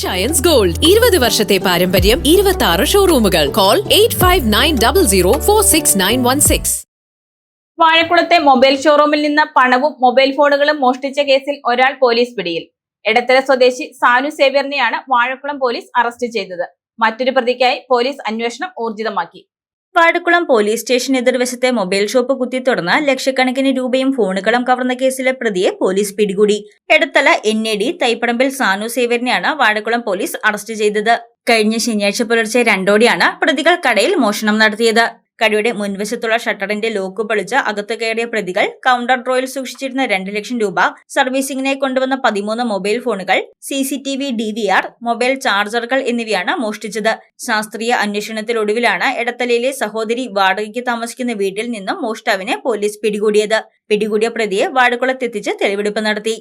Giants Gold 20 വർഷത്തെ പാരമ്പര്യം 26 ഷോറൂമുകൾ call 8590046916. വാഴക്കുളത്തെ mobile ഷോറൂമിൽ നിന്ന് പണവും മൊബൈൽ ഫോണുകളും മോഷ്ടിച്ച കേസിൽ ഒരാൾ പോലീസ് പിടിയിൽ. എടത്തല സ്വദേശി സാനു സേവ്യറിനെയാണ് വാഴക്കുളം പോലീസ് അറസ്റ്റ് ചെയ്തത്. മറ്റൊരു പ്രതിക്കായി പോലീസ് അന്വേഷണം ഊർജിതമാക്കി. വാഴക്കുളം പോലീസ് സ്റ്റേഷൻ എതിർവശത്തെ മൊബൈൽ ഷോപ്പ് കുത്തിത്തുറന്ന് ലക്ഷക്കണക്കിന് രൂപയും ഫോണുകളും കവർന്ന കേസിലെ പ്രതിയെ പോലീസ് പിടികൂടി. എടത്തല NAD തൈപ്പറമ്പിൽ സാനു സേവ്യറിനെയാണ് വാഴക്കുളം പോലീസ് അറസ്റ്റ് ചെയ്തത്. കഴിഞ്ഞ ശനിയാഴ്ച പുലർച്ചെ 2 പ്രതികൾ കടയിൽ മോഷണം നടത്തിയത്. കടയുടെ മുൻവശത്തുള്ള ഷട്ടറിന്റെ ലോക്ക് പൊളിച്ച് അകത്ത് കയറിയ പ്രതികൾ കൗണ്ടർ ഡ്രോയിൽ സൂക്ഷിച്ചിരുന്ന 2 ലക്ഷം രൂപ, സർവീസിംഗിനായി കൊണ്ടുവന്ന 13 മൊബൈൽ ഫോണുകൾ, CCTV DVR, മൊബൈൽ ചാർജറുകൾ എന്നിവയാണ് മോഷ്ടിച്ചത്. ശാസ്ത്രീയ അന്വേഷണത്തിലൊടുവിലാണ് എടത്തലയിലെ സഹോദരി വാടകയ്ക്ക് താമസിക്കുന്ന വീട്ടിൽ നിന്നും മോഷ്ടാവിനെ പോലീസ് പിടികൂടിയത്. പിടികൂടിയ പ്രതിയെ വാഴക്കുളത്തെത്തിച്ച് തെളിവെടുപ്പ് നടത്തി.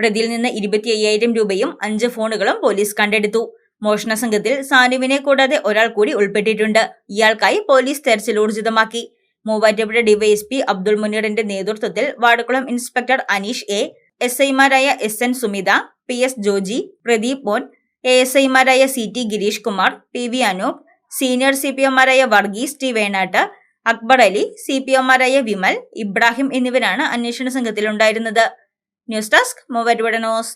പ്രതിയിൽ നിന്ന് 25,000 രൂപയും 5 ഫോണുകളും പോലീസ് കണ്ടെടുത്തു. മോഷണ സംഘത്തിൽ സാനുവിനെ കൂടാതെ ഒരാൾ കൂടി ഉൾപ്പെട്ടിട്ടുണ്ട്. ഇയാൾക്കായി പോലീസ് തെരച്ചിൽ ഊർജിതമാക്കി. മൂവാറ്റുപുഴ ഡിവൈഎസ്പി അബ്ദുൾ മുനീറിന്റെ നേതൃത്വത്തിൽ വാഴക്കുളം ഇൻസ്പെക്ടർ അനീഷ് A, SI-മാരായ SN സുമിത, PS ജോജി, പ്രദീപ് മോൻ, ASI-മാരായ CT Girish Kumar, PV Anoop, senior CPO-മാരായ വർഗീസ് T വേണാട്ട്, അക്ബർ അലി, CPO-മാരായ വിമൽ, ഇബ്രാഹിം എന്നിവരാണ് അന്വേഷണ സംഘത്തിലുണ്ടായിരുന്നത്. News desk Muvattupuzha news.